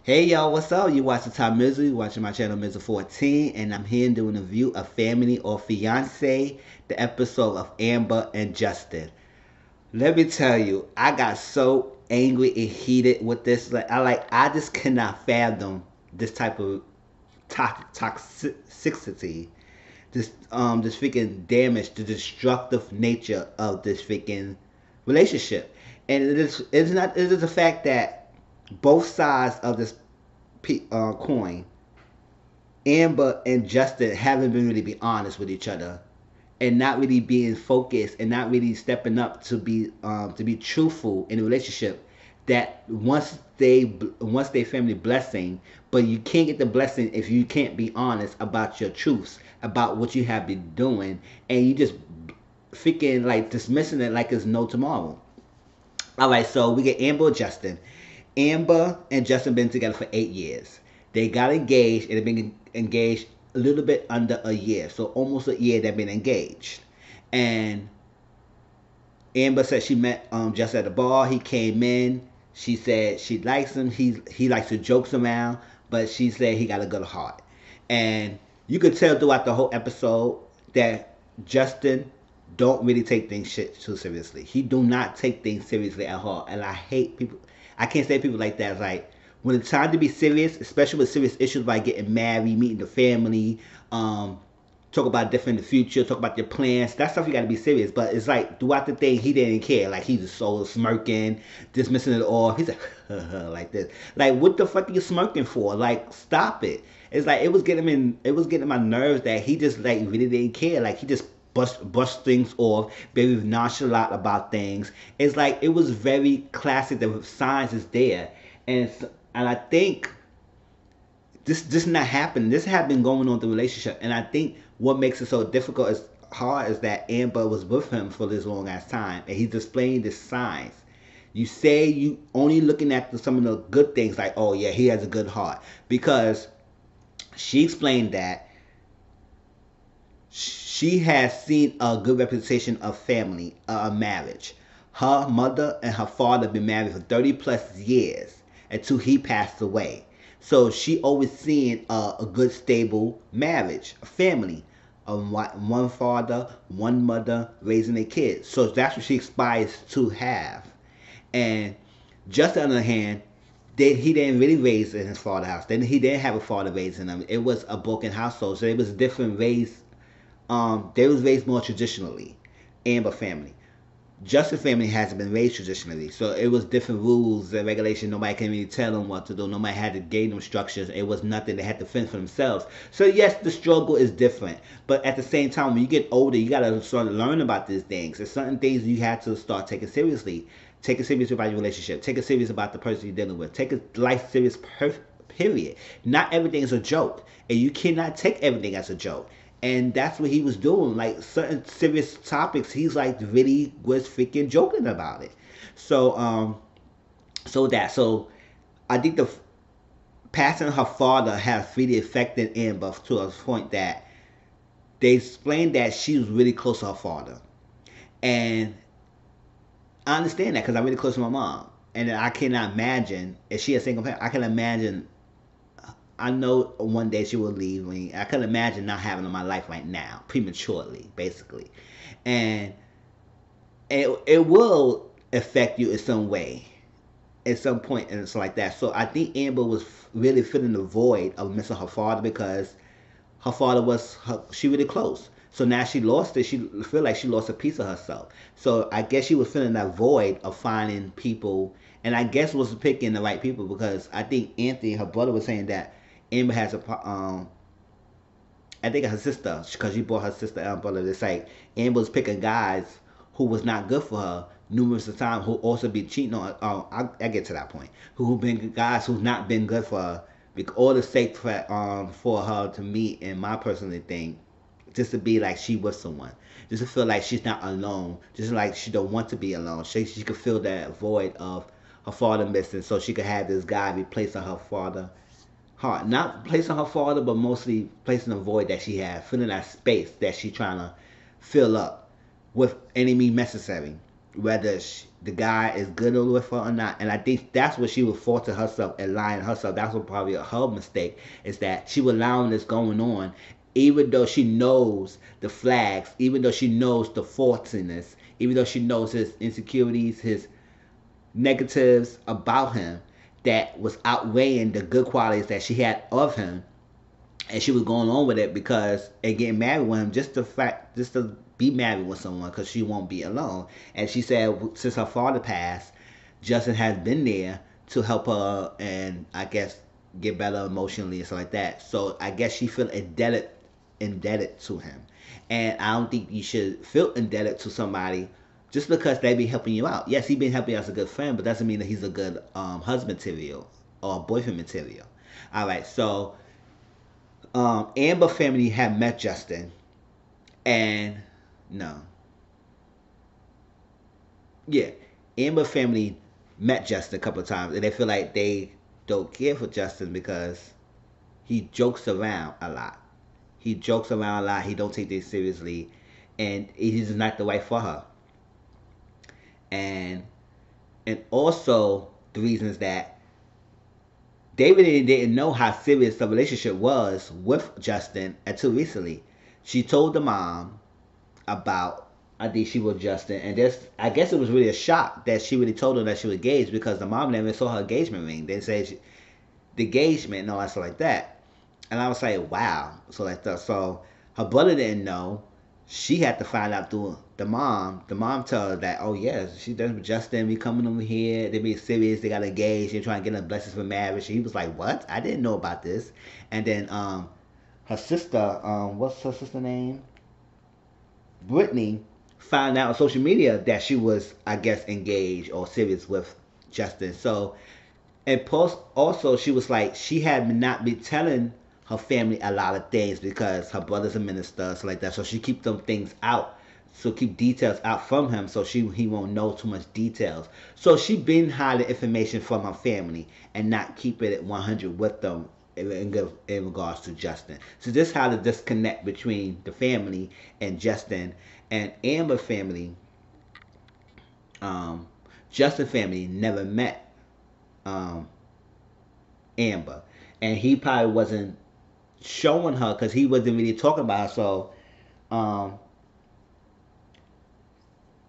Hey y'all, what's up? You watching Top Misery, watching my channel Misery 14, and I'm here doing a review of Family or Fiance, the episode of Amber and Justin. Let me tell you, I got so angry and heated with this. I just cannot fathom this type of toxicity, this freaking damage, the destructive nature of this freaking relationship. And it is the fact that both sides of this coin, Amber and Justin haven't been really be honest with each other, and not really being focused, and not really stepping up to be truthful in a relationship. That once they family blessing, but you can't get the blessing if you can't be honest about your truths, about what you have been doing, and you just freaking like dismissing it like it's no tomorrow. All right, so we get Amber and Justin. Amber and Justin been together for 8 years. They got engaged and they've been engaged a little bit under a year, so almost a year they've been engaged. And Amber said she met Justin at the bar. He came in. She said she likes him. He likes to joke around, but she said he got a good heart. And you could tell throughout the whole episode that Justin don't really take things shit too seriously. He do not take things seriously at all. And I hate people. I can't say people like that. It's like when it's time to be serious, especially with serious issues like getting married, meeting the family, talk about different in the future, talk about your plans. That stuff you got to be serious. But it's like throughout the thing, he didn't care. Like he just so smirking, dismissing it all. He's like like this. Like what the fuck are you smirking for? Like stop it. It's like it was getting him. It was getting my nerves that he just like really didn't care. Like he just brush things off, very nonchalant about things. It's like it was very classic. The signs is there, and I think this not happening. This had been going on the relationship, and I think what makes it so difficult is hard is that Amber was with him for this long ass time, and he's displaying the signs. You say you only looking at some of the good things, like oh yeah, he has a good heart, because she explained that she has seen a good reputation of family, a marriage. Her mother and her father been married for 30 plus years until he passed away. So she always seen a good stable marriage, a family, one father, one mother raising their kids. So that's what she aspires to have. And just on the other hand, he didn't really raise in his father's house. Then he didn't have a father raising him. It was a broken household, so it was different raised. They was raised more traditionally. Amber family. Justin family hasn't been raised traditionally, so it was different rules and regulations. Nobody can really tell them what to do. Nobody had to give them structures. It was nothing they had to fend for themselves. So yes, the struggle is different, but at the same time, when you get older, you gotta start learning about these things. There's certain things you have to start taking seriously. Take it serious about your relationship. Take it serious about the person you're dealing with. Take it life serious. Period. Not everything is a joke, and you cannot take everything as a joke. And that's what he was doing. Like certain serious topics, he's like really was freaking joking about it. So so I think the passing her father has really affected Amber to a point that they explained that she was really close to her father, and I understand that because I'm really close to my mom, and I cannot imagine if she a single parent. I can imagine. I know one day she will leave me. I can imagine not having her in my life right now, prematurely, basically, and it will affect you in some way, at some point, and it's like that. So I think Amber was really filling the void of missing her father because her father was she really close. So now she lost it. She feel like she lost a piece of herself. So I guess she was feeling that void of finding people, and I guess was picking the right people because I think Anthony, her brother, was saying that Amber has I think her sister, because she brought her sister and brother. It's like Amber was picking guys who was not good for her numerous of times, who also be cheating on her. I get to that point. Who been guys who's not been good for her, all the sake for her to meet, and my personal thing, just to be like she was someone, just to feel like she's not alone, just like she don't want to be alone. She could feel that void of her father missing, so she could have this guy replacing her father heart, not placing her father, but mostly placing a void that she had, filling that space that she trying to fill up with any means necessary, whether the guy is good with her or not. And I think that's what she was faulting herself and lying to herself. That's what probably her mistake is, that she was allowing this going on, even though she knows the flags, even though she knows the faultiness, even though she knows his insecurities, his negatives about him, that was outweighing the good qualities that she had of him, and she was going on with it because and getting married with him, just to be married with someone because she won't be alone. And she said since her father passed, Justin has been there to help her and I guess get better emotionally and stuff like that. So I guess she feel indebted to him, and I don't think you should feel indebted to somebody just because they be helping you out. Yes, he been helping you as a good friend, but doesn't mean that he's a good husband material or boyfriend material. All right, so Amber family had met Justin, and no, yeah, Amber family met Justin a couple of times, and they feel like they don't care for Justin because he jokes around a lot. He jokes around a lot. He don't take things seriously, and he's not the right for her. And also the reason is that they really didn't know how serious the relationship was with Justin until recently. She told the mom about I think she was Justin, and this I guess it was really a shock that she really told her that she was engaged because the mom never saw her engagement ring. They said the engagement and all that stuff like that, and I was like, wow, so like that. So her brother didn't know. She had to find out through the mom. The mom told her that, oh yes, she done with Justin. We coming over here. They being serious. They got engaged. They're trying to get her blessings for marriage. He was like, what? I didn't know about this. And then her sister, what's her sister name? Brittany found out on social media that she was, I guess, engaged or serious with Justin. So, and post also, she was like, she had not been telling her family a lot of things because her brother's a minister, so like that. So she keep them things out, so keep details out from him, so he won't know too much details. So she been hiding information from her family and not keeping it 100 with them in regards to Justin. So this how the disconnect between the family and Justin and Amber family. Um, Justin family never met um, Amber, and he probably wasn't showing her because he wasn't really talking about her. So, um,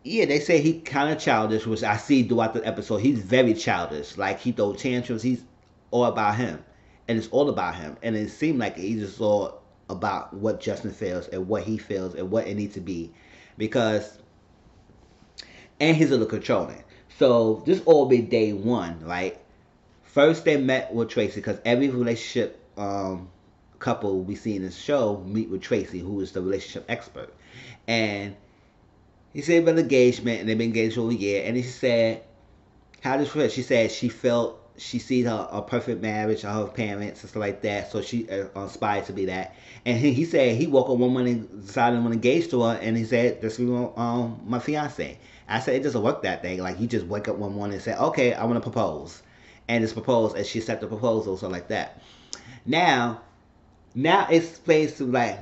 yeah, they say he kind of childish, which I see throughout the episode. He's very childish. Like he throw tantrums. He's all about him, and it's all about him. And it seemed like he's just all about what Justin feels and what he feels and what it needs to be, because and he's a little controlling. So this all be day one, right? First they met with Tracy because every relationship couple we see in this show meet with Tracy, who is the relationship expert, and he said about engagement, and they've been engaged for a year. And he said, "How does she feel?" She said she felt she sees her a perfect marriage of her parents and stuff like that. So she inspired to be that. And he said he woke up one morning, decided to want to engage to her, and he said, "This is my fiance." I said it doesn't work that day. Like you just wake up one morning and say, "Okay, I want to propose," and it's proposed, and she accepted the proposal, so like that. Now, now it's placed to like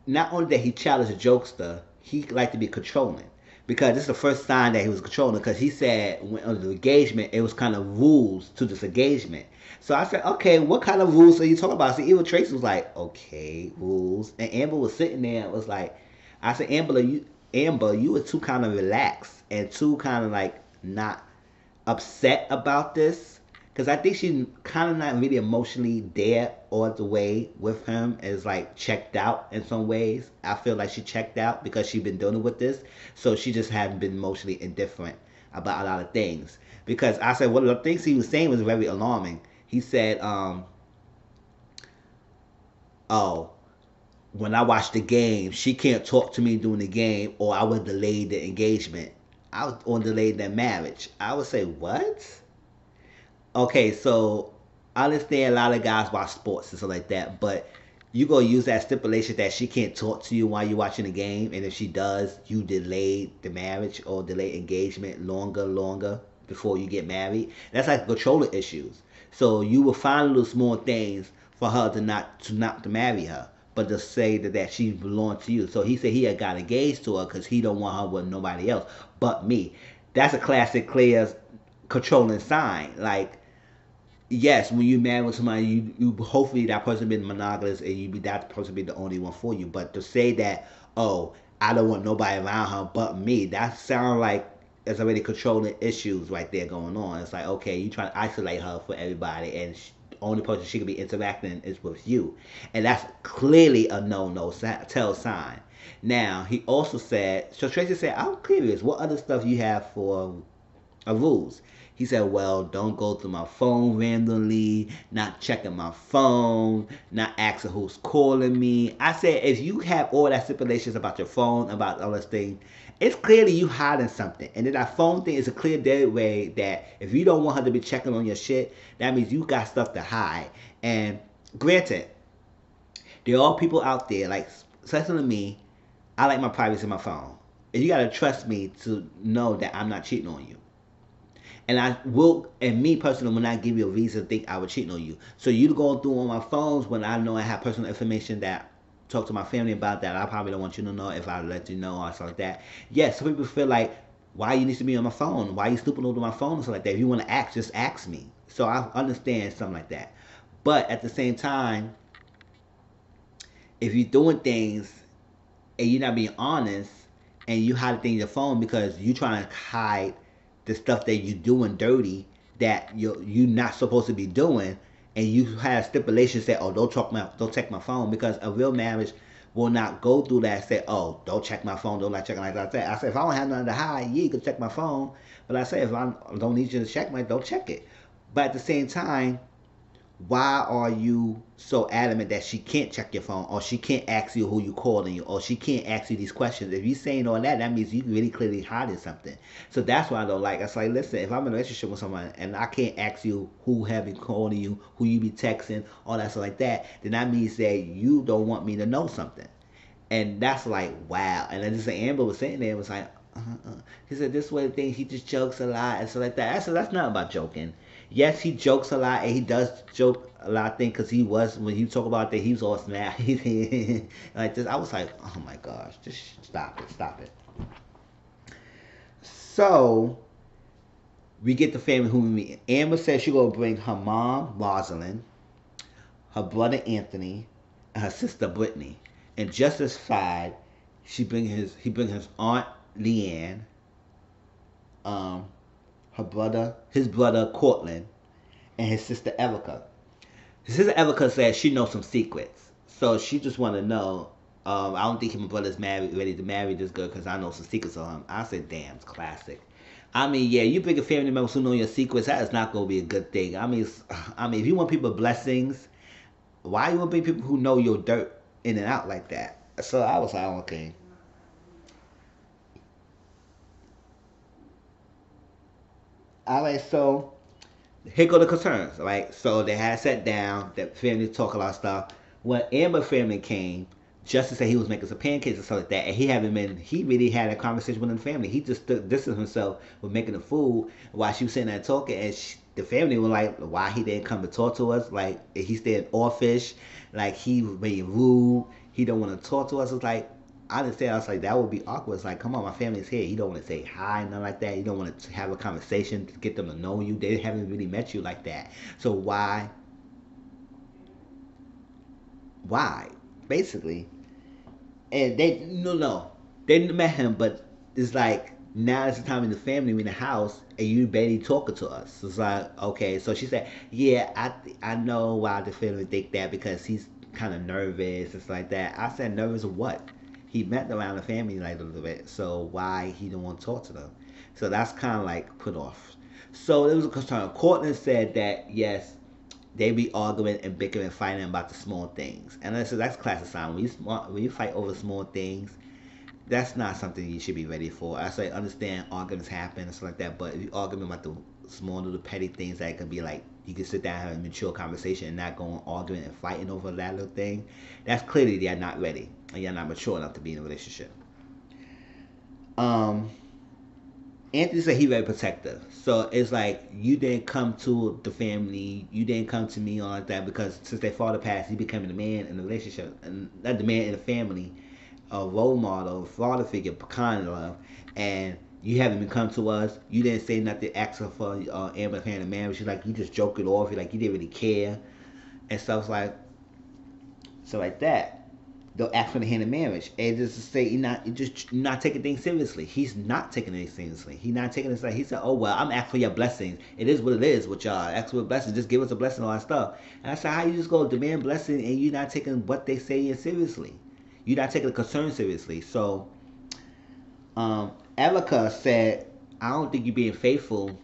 not only that he challenged a jokester, he liked to be controlling because this is the first sign that he was controlling because he said when under the engagement it was kind of rules to this engagement. So I said, okay, what kind of rules are you talking about? So even Tracy was like, okay, rules, and Amber was sitting there and was like, I said, Amber, you were too kind of relaxed and too kind of like not upset about this because I think she's kind of not really emotionally there all the way with him. Is like checked out in some ways. I feel like she checked out because she's been dealing with this, so she just hasn't been emotionally indifferent about a lot of things. Because I said one of the things he was saying was very alarming. He said, "Oh, when I watch the game, she can't talk to me during the game, or I would delay the engagement. I was on delay their marriage." I would say, what? Okay, so I understand a lot of guys watch sports and stuff like that, but you gonna use that stipulation that she can't talk to you while you're watching the game, and if she does, you delay the marriage or delay engagement longer before you get married. That's like controlling issues. So you will find little small things for her to not to marry her, but to say that she belongs to you. So he said he had got engaged to her because he don't want her with nobody else but me. That's a classic clear controlling sign. Like, yes, when you marry with somebody, you hopefully that person been monogamous and you be that person be the only one for you. But to say that, oh, I don't want nobody around her but me, that sounds like it's already controlling issues right there going on. It's like, okay, you trying to isolate her for everybody, and the only person she could be interacting is with you, and that's clearly a no tell sign. Now he also said, so Tracy said, I'm curious, what other stuff you have for rules. He said, well, don't go through my phone randomly, not checking my phone, not asking who's calling me. I said, if you have all that stipulations about your phone, about all this thing, it's clearly you hiding something. And then that phone thing is a clear dead way that if you don't want her to be checking on your shit, that means you got stuff to hide. And granted, there are people out there, like, especially to me, I like my privacy in my phone. And you gotta trust me to know that I'm not cheating on you. And I will, and me personally, will not give you a reason to think I would cheat on you. So you going through on my phones when I know I have personal information that talk to my family about that I probably don't want you to know if I let you know or something like that. Yes, some people feel like, why you need to be on my phone? Why you snooping over my phone and stuff like that? If you want to ask, just ask me. So I understand something like that. But at the same time, if you're doing things and you're not being honest and you hide things in your phone because you trying to hide the stuff that you doing dirty that you not supposed to be doing, and you have stipulations that, oh, don't check my phone, because a real marriage will not go through that. Say, oh, don't check my phone, don't like checking like that. I said, if I don't have nothing to hide, yeah, you can check my phone. But I say, if I don't need you to check my, don't check it. But at the same time, why are you so adamant that she can't check your phone, or she can't ask you who you calling you, or she can't ask you these questions? If you're saying all that, that means you really clearly hiding something. So that's why I don't like. It's like, listen, if I'm in a relationship with someone and I can't ask you who have been calling you, who you be texting, all that stuff like that, then that means that you don't want me to know something. And that's like, wow. And then just Amber was sitting there and was like, he said, this way the thing, he just jokes a lot and stuff like that. I said, that's not about joking. Yes, he jokes a lot, and he does joke a lot of things, because he was, when he talk about that, he was all snap. Like this, I was like, oh my gosh, just stop it, stop it. So we get the family who we meet. Amber says she gonna bring her mom, Rosalind, her brother Anthony, and her sister Brittany. And Justice side, he bring his aunt Leanne, um, his brother Cortland, and his sister Erica. His sister Erica says she knows some secrets, so she just want to know. I don't think my brother's married, ready to marry this girl, because I know some secrets on him. I said, damn, it's classic. I mean, yeah, you bring a family members who know your secrets. That is not gonna be a good thing. I mean, if you want people blessings, why you want to bring people who know your dirt in and out like that? So I was like, okay. All right, so here go the concerns. Right, so they had sat down. The family talk a lot of stuff. When Amber family came, Justice said he was making some pancakes and stuff like that, and he haven't been. He really had a conversation with the family. He just distanced himself with making the food while she was sitting there talking, and the family were like, "Why he didn't come to talk to us? Like he stayed offish, like he was being rude. He don't want to talk to us." It's like, I understand. I was like, that would be awkward. It's like, come on, my family's here. You don't want to say hi, nothing like that. You don't want to have a conversation to get them to know you. They haven't really met you like that. So why, basically? And they, no, they met him, but it's like, now it's the time in the family, in the house, and you barely talking to us. So it's like, okay. So she said, yeah, I know why the family think that, because he's kind of nervous. It's like that. I said, nervous of what? He met around the family like a little bit, so why he don't want to talk to them? So that's kind of like put off. So it was a concern. Courtland said that yes, they be arguing and bickering and fighting about the small things, and I said that's classic sign. When you fight over small things, that's not something you should be ready for. I say understand arguments happen and stuff like that, but if you arguing about the small little petty things that can be like, you can sit down and have a mature conversation and not go on arguing and fighting over that little thing, that's clearly they're not ready and you're not mature enough to be in a relationship. Um, Anthony said he very protective. So it's like, you didn't come to the family, you didn't come to me on like that, because since their father passed, he became the man in the relationship, and not the man in the family, a role model, father figure, kind of love, and You haven't even come to us. You didn't say nothing, ask her for Amber's hand in marriage. She's like, you just joke it off. You're like, you didn't really care and stuff like so like that. They'll ask for the hand in marriage, and just to say you're not taking things seriously. He's not taking things seriously. He's not taking it like he said, oh well, I'm asking for your blessings. It is what it is with y'all. Ask for a blessing. Just give us a blessing, all that stuff. And I said, how you just go demand blessing and you're not taking what they say seriously? You're not taking the concern seriously. So Erica said, I don't think you're being faithful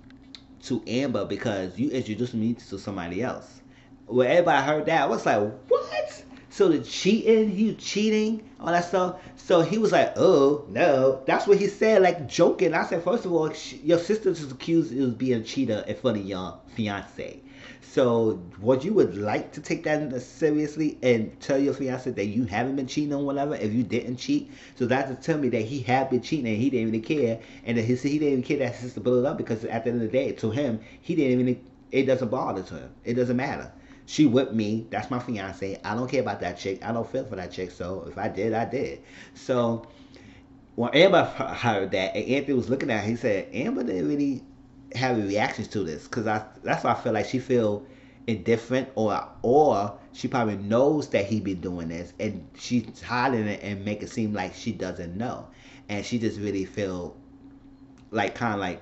to Amber because you introduced me to somebody else. When everybody heard that, I was like, what? So the cheating, you cheating, all that stuff. So he was like, oh no, that's what he said, like joking. I said, first of all, your sister is accused of being a cheater in front of your fiance. So what you would like to take that seriously and tell your fiance that you haven't been cheating on whatever if you didn't cheat? So that's to tell me that he had been cheating and he didn't even care, and that he didn't even care that his sister blew it up because at the end of the day, to him, he didn't even. It doesn't bother to him. It doesn't matter. She with me. That's my fiance. I don't care about that chick. I don't feel for that chick. So if I did, I did. So when Amber heard that, and Anthony was looking at her, he said, Amber didn't really have reactions to this because that's why I feel like she feel indifferent or she probably knows that he been doing this and she's hiding it and make it seem like she doesn't know, and she just really feel like kind of like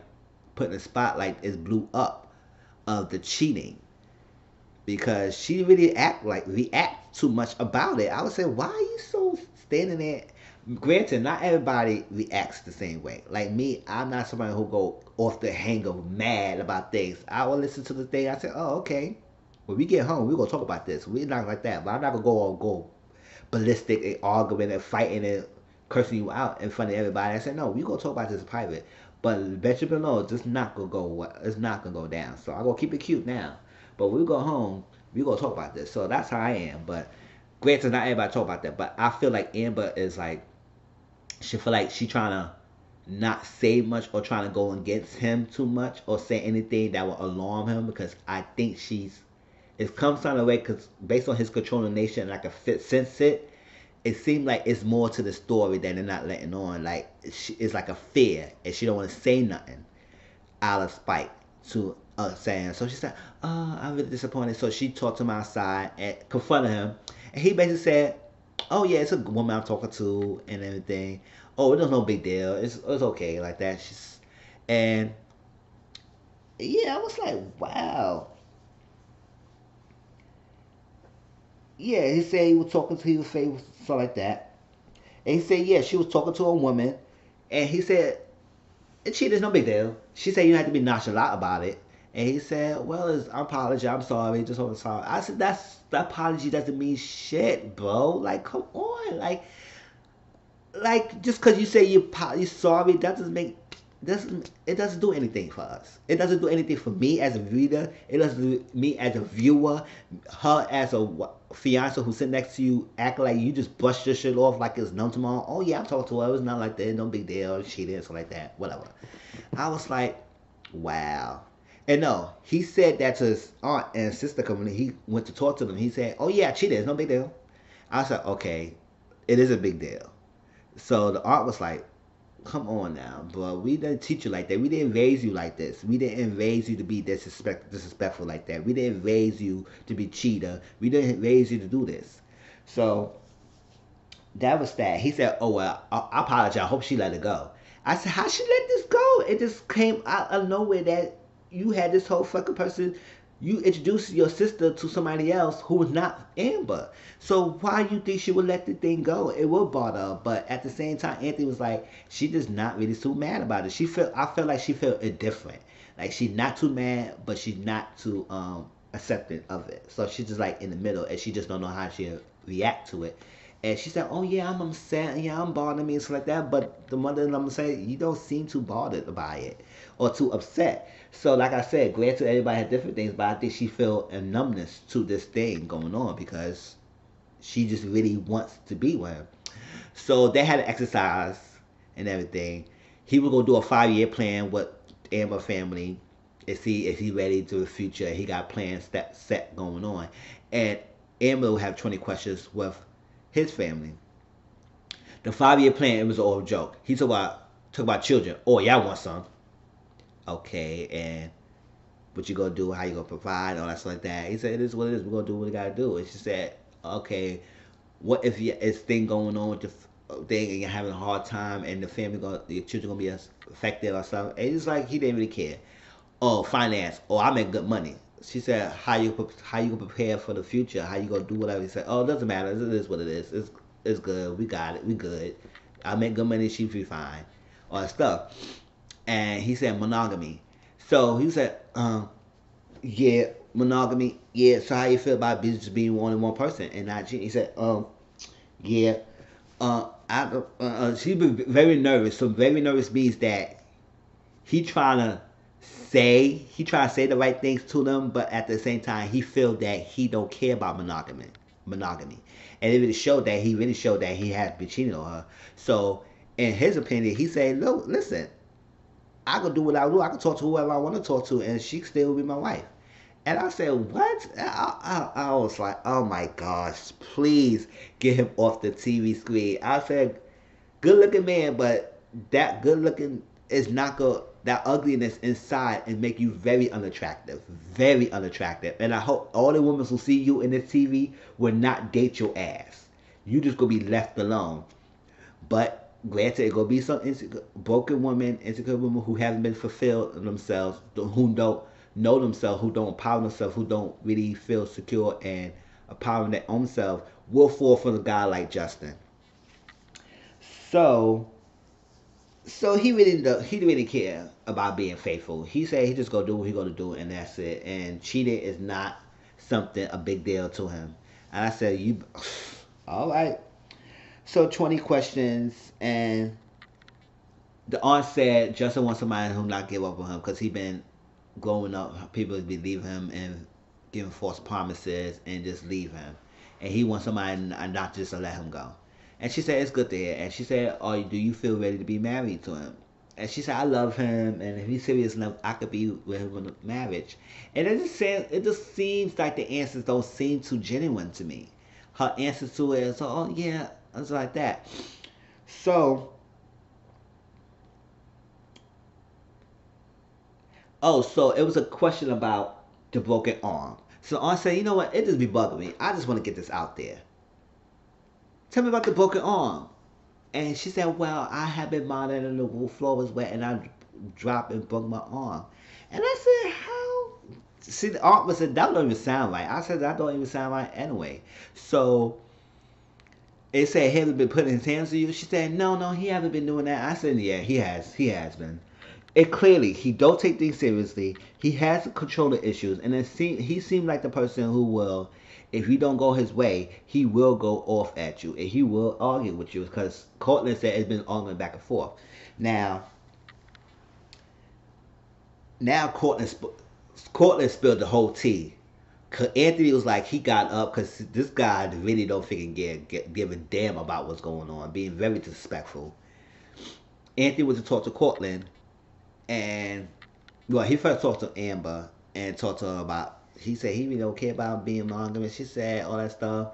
putting a spotlight is blew up of the cheating because she really react too much about it. I would say, why are you so standing there? Granted, not everybody reacts the same way. Like me, I'm not somebody who go off the hang of mad about things. I will listen to the thing. I say, oh, okay. When we get home, we're gonna talk about this. We're not like that, but I'm not gonna go ballistic and arguing and fighting and cursing you out in front of everybody. I said, no, we gonna talk about this in private. But bet you below, it's not gonna go. It's not gonna go down. So I'm gonna keep it cute now. But when we go home, we gonna talk about this. So that's how I am. But granted, not everybody talk about that. But I feel like Amber is like she feel like she trying to not say much or trying to go against him too much or say anything that will alarm him because I think it comes down the way because based on his controlling nature and I can sense it. It seemed like it's more to the story than they're not letting on. Like it's like a fear, and she don't want to say nothing out of spite to saying. So she said, "Oh, I'm really disappointed." So she talked to him outside and confronted him, and he basically said, "Oh yeah, it's a woman I'm talking to and everything. Oh, it was no big deal. It's okay like that." And yeah, I was like, wow. Yeah, he said he was saying stuff like that. And he said, yeah, she was talking to a woman. And he said, and there's no big deal. She said, you don't have to be nonchalant about it. And he said, well, I apologize. I'm sorry. Just I'm sorry. I said, that apology doesn't mean shit, bro. Like, come on. Like just because you say you're sorry, that doesn't make it doesn't do anything for us. It doesn't do anything for me as a reader. It doesn't do me as a viewer. Her as a fiance who's sitting next to you, acting like you just brushed your shit off like it's none tomorrow. Oh yeah, I'm talking to her. It was not like that. No big deal. She did something like that. Whatever. I was like, wow. And no, he said that to his aunt and sister coming in. He went to talk to them. He said, oh yeah, I cheated. It's no big deal. I was like, okay, it is a big deal. So the aunt was like, come on now, bro. We didn't teach you like that. We didn't raise you like this. We didn't raise you to be disrespectful like that. We didn't raise you to be cheater. We didn't raise you to do this. So that was that. He said, oh, well, I apologize. I hope she let it go. I said, how she let this go? It just came out of nowhere that you had this whole fucking person. You introduced your sister to somebody else who was not Amber. So why you think she would let the thing go? It would bother her. But at the same time, Anthony was like, she just not really too mad about it. I felt like she felt indifferent. Like she's not too mad, but she's not too accepting of it. So she's just like in the middle, and she just don't know how she react to it. And she said, oh yeah, I'm upset, yeah, I'm bothering me and stuff like that. But the mother and I'm saying, you don't seem too bothered by it or too upset. So like I said, granted everybody had different things, but I think she felt a numbness to this thing going on because she just really wants to be with him. So they had an exercise and everything. He was gonna do a 5-year plan with Amber family and see if he ready to the future. He got plans set going on. And Amber will have 20 questions with his family. The 5-year plan, it was all a joke. He talked about Talk about children. Oh, y'all want some? Okay, and what you gonna do? How you gonna provide? All that stuff like that. He said, "It is what it is. We're gonna do what we gotta do." And she said, "Okay, what if it's thing going on with the thing and you're having a hard time and the family gonna, your children gonna be affected or something?" And it's like he didn't really care. Oh, finance. Oh, I make good money. She said, how you gonna prepare for the future? How you gonna do whatever?" He said, "Oh, it doesn't matter. It is what it is. It's good. We got it. We good. I make good money. She be fine." All that stuff. And he said monogamy. So he said, yeah, monogamy. Yeah. So how you feel about just being only one person and not cheating? He said, yeah. She was very nervous. So very nervous means that he trying to say the right things to them, but at the same time he feel that he don't care about monogamy, and it really showed that he has been cheating on her. So in his opinion, he said, "Look, listen, I can do what I do. I can talk to whoever I want to talk to, and she still be my wife." And I said, "What?" I was like, "Oh my gosh, please get him off the TV screen." I said, "Good looking man, but that good looking is not good. That ugliness inside and make you very unattractive." And I hope all the women who see you in this TV will not date your ass. You just gonna be left alone. But granted, it gonna be some broken women, insecure women who haven't been fulfilled in themselves, who don't know themselves, who don't empower themselves, who don't really feel secure and empowering their own self, will fall for the guy like Justin. So, so he didn't really care about being faithful. He said he just gonna do what he gonna do, and that's it. And cheating is not something a big deal to him. And I said, "You, all right." So 20 questions, and the aunt said Justin wants somebody who not give up on him because he been growing up. People be leaving him and giving false promises and just leave him, and he wants somebody not just to let him go. And she said it's good to hear. And she said, "Oh, do you feel ready to be married to him?" And she said, "I love him, and if he's serious enough, I could be with him in marriage." And it just seems like the answers don't seem too genuine to me. Her answers to it is, "Oh yeah," it's like that. So, so it was a question about the broken arm. So I said, "You know what? It just be bugging me. I just want to get this out there. Tell me about the broken arm." And she said, "Well, I have been modeling and the floor was wet and I dropped and broke my arm." And I said, "How?" See, the aunt was said, "That don't even sound right." I said, "That don't even sound right anyway." So it said, "He hasn't been putting his hands on you." She said, "No, no, he hasn't been doing that." I said, "Yeah, he has. He has been." It clearly he don't take things seriously. He has control issues, and he seemed like the person who will, if you don't go his way, he will go off at you and he will argue with you because Cortland said it's been arguing back and forth. Now, now Cortland spilled the whole tea. Cause Anthony was like he got up because this guy really don't freaking give a damn about what's going on, being very disrespectful. Anthony was to talk to Cortland, and well, he first talked to Amber and talked to her about. He said he really don't care about being monogamous. She said all that stuff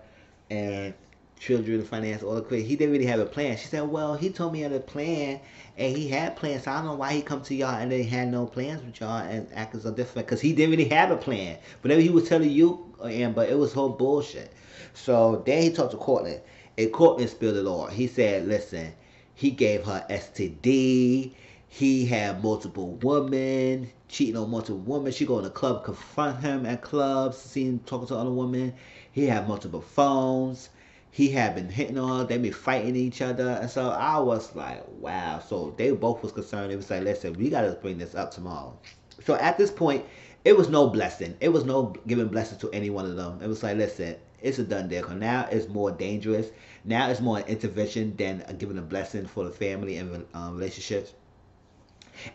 and children, finance, all the crazy. He didn't really have a plan. She said, "Well, he told me he had a plan and he had plans. So I don't know why he come to y'all and they had no plans with y'all and acting so different because he didn't really have a plan. Whatever he was telling you, Amber, it was whole bullshit." So then he talked to Cortland and Cortland spilled it all. He said, "Listen, he gave her STD. He had multiple women, cheating on multiple women. She go in the club, confront him at clubs, see him talking to other women. He had multiple phones. He had been hitting on her. They been fighting each other." And so I was like, wow. So they both was concerned. It was like, "Listen, we got to bring this up tomorrow." So at this point, it was no blessing. It was no giving blessing to any one of them. It was like, "Listen, it's a done deal. 'Cause now it's more dangerous. Now it's more an intervention than giving a blessing for the family and relationships."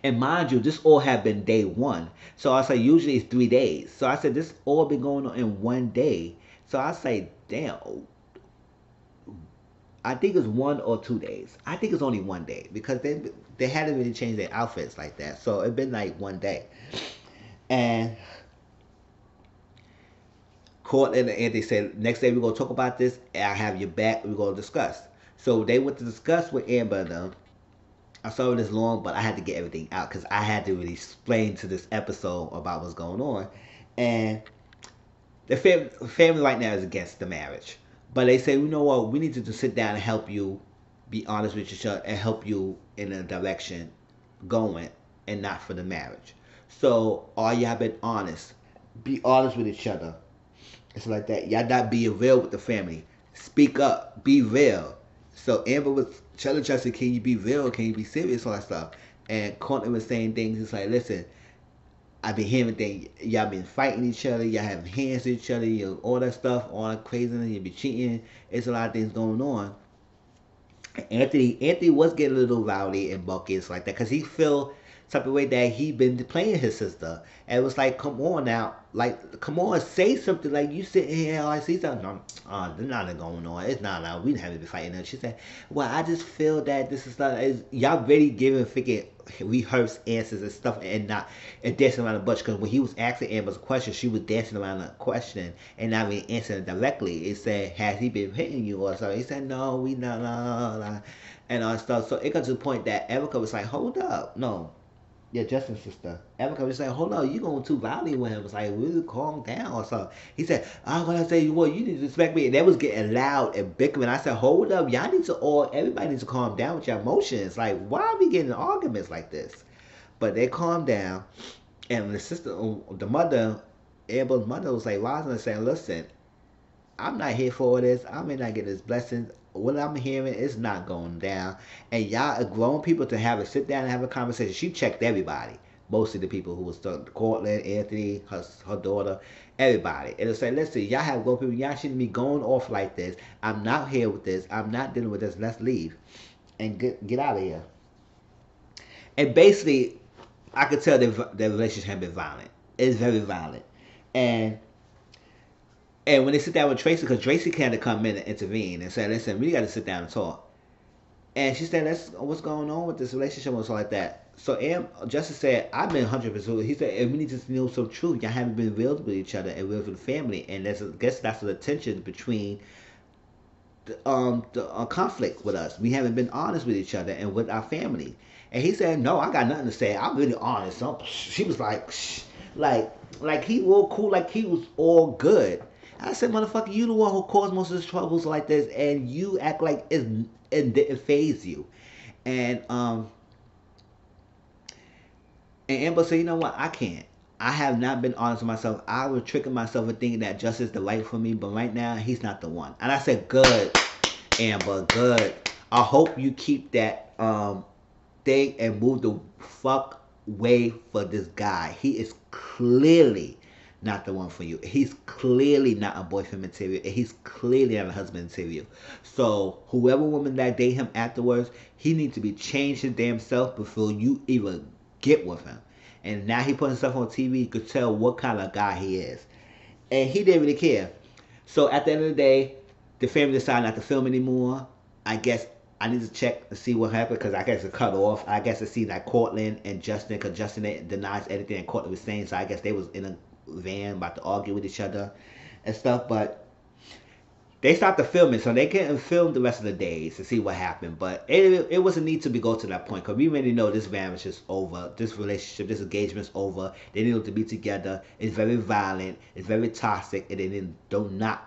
And mind you, this all had been day one. So I say usually it's 3 days. So I said this all been going on in one day. So I say, damn, I think it's 1 or 2 days. I think it's only one day because they hadn't really changed their outfits like that. So it been like one day. And Cortland and Anthony said, "Next day we're gonna talk about this. And I have your back. We're gonna discuss." So they went to discuss with Amber and them. I'm sorry this long, but I had to get everything out because I had to really explain to this episode about what's going on. And the family right now is against the marriage, but they say, you know what, we need to just sit down and help you be honest with each other and help you in a direction going and not for the marriage. So all y'all been honest. Be honest with each other. It's like that. Y'all not being real with the family. Speak up. Be real. So Amber was telling Justin, can you be real? Can you be serious? All that stuff. And Courtney was saying things. It's like, listen, I've been hearing things. Y'all been fighting each other. Y'all having hands with each other. You know, all that stuff. All that craziness. You be cheating. It's a lot of things going on. Anthony was getting a little rowdy and buckets like that because he feel type of way that he been playing his sister, and it was like, come on now, like come on, say something. Like you sitting here, I see something. No, there's nothing going on. It's not now. We haven't been fighting. She said, well, I just feel that this is not. Y'all really giving freaking rehearsed answers and stuff, and not and dancing around the bush. Because when he was asking Amber's question, she was dancing around the question and not really answering it directly. It said, has he been hitting you or something? He said, no, we not, nah. And all stuff. So it got to the point that Erica was like, hold up, no. Yeah, Justin's sister. Erica was saying, hold on, you going too violent with him. It's like, really calm down or something. He said, I'm going to say, well, you need to respect me. And that was getting loud and bickering. I said, hold up, y'all need to everybody needs to calm down with your emotions. Like, why are we getting in arguments like this? But they calmed down. And the sister, the mother, Amber's mother was like, rising and saying, listen, I'm not here for this. I may not get this blessing. What I'm hearing is not going down. And y'all are grown people to have a sit down and have a conversation. She checked everybody. Mostly the people who was Cortland, Anthony, her daughter, everybody. And it's like, listen, y'all have grown people. Y'all shouldn't be going off like this. I'm not here with this. I'm not dealing with this. Let's leave. And get out of here. And basically, I could tell their relationship had been violent. It's very violent. And when they sit down with Tracy, because Tracy had to come in and intervene and say, listen, we got to sit down and talk. And she said, what's going on with this relationship and stuff like that. So Justice said, I've been 100%. He said, and we need to know some truth. Y'all haven't been real with each other and real with the family. And I guess that's the tension between the conflict with us. We haven't been honest with each other and with our family. And he said, no, I got nothing to say. I'm really honest. So she was like he was cool, like he was all good. I said, motherfucker, you the one who caused most of the troubles like this, and you act like it didn't phase you. And Amber said, you know what, I can't. I have not been honest with myself. I was tricking myself into thinking that Justice is the right for me, but right now, he's not the one. And I said, good, Amber, good. I hope you keep that thing and move the fuck way for this guy. He is clearly not the one for you. He's clearly not a boyfriend material, and he's clearly not a husband material. So whoever woman that date him afterwards, he needs to be changed his damn self before you even get with him. And now he putting stuff on TV, you could tell what kind of guy he is. And he didn't really care. So at the end of the day, the family decided not to film anymore. I guess I need to check to see what happened because I guess it cut off. I guess to see like Cortland and Justin, because Justin denies anything and Cortland was saying. So I guess they was in a van about to argue with each other and stuff. But they stopped the filming, so they couldn't film the rest of the days to see what happened. But it wasn't need to be go to that point because we already know this marriage is over, this relationship, this engagement's over. They need to be together. It's very violent. It's very toxic, and they do not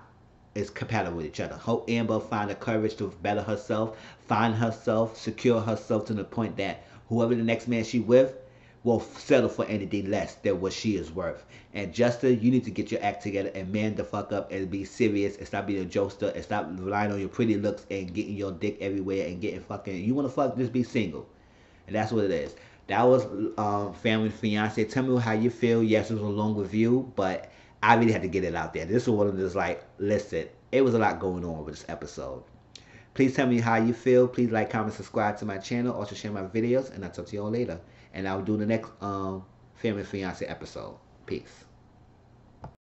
is compatible with each other. Hope Amber find the courage to better herself, find herself, secure herself to the point that whoever the next man she with will settle for anything less than what she is worth. And Justin, you need to get your act together and man the fuck up and be serious and stop being a jokester and stop relying on your pretty looks and getting your dick everywhere and getting fucking. You want to fuck, just be single. And that's what it is. That was Family Fiance. Tell me how you feel. Yes, it was a long review, but I really had to get it out there. This was one of those like, listen, it was a lot going on with this episode. Please tell me how you feel. Please like, comment, subscribe to my channel. Also share my videos, and I'll talk to you all later. And I'll do the next Family Fiance episode. Peace.